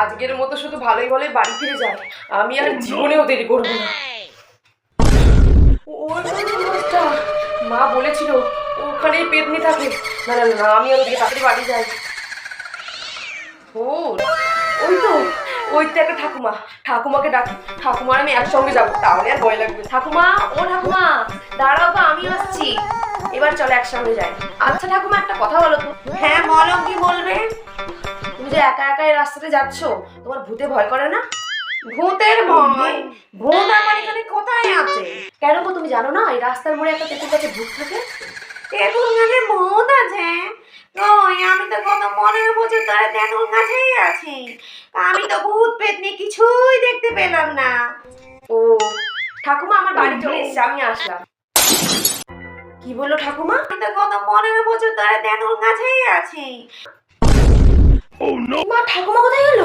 আজকের মতো শুধু ভালোই ভালোই বাড়ি ফিরে যাই, আমি আর জীবনেও দেরি করবো না। ওই লোকটা, মা বলেছিল ওখানেই পেতনি থাকে। না না না, আমি আর ওদিকে তাড়াতাড়ি বাড়ি যাই। ও ওই তো, ওই তো একটা ঠাকুমা, ঠাকুমাকে ডাকি, ঠাকুমার আমি একসঙ্গে যাবো, তাহলে আর ভয় লাগবে। ঠাকুমা, ও ঠাকুমা, দাঁড়াও তো, আমি আসছি। এবার চলো একসঙ্গে যাই। আচ্ছা ঠাকুমা, একটা কথা বলো তো। হ্যাঁ বলো, কি বলবে? তুমি যে একা একা এই রাস্তাতে যাচ্ছ, তোমার ভূতে ভয় করে না? ভূতের ভয়? ভূত আমার এখানে কোথায় আছে? কেন গো, তুমি জানো না এই রাস্তার মোড়ে একটা তেঁতুল গাছে ভূত থাকে? তেঁতুল গাছে ভূত আছে? ওই আমি তো কত 15 বছর ধরে তেঁতুল গাছেই আছি, আমি তো ভূত পেতনি কিছুই দেখতে পেলাম না। ও ঠাকুমা, আমার বাড়ি চলে এসেছে, আমি আসলাম। কি বললো ঠাকুমা? আমি তো কত 15 বছর ধরে তেঁতুল গাছেই আছি। মা, ঠাকুমা কোথায় গেল?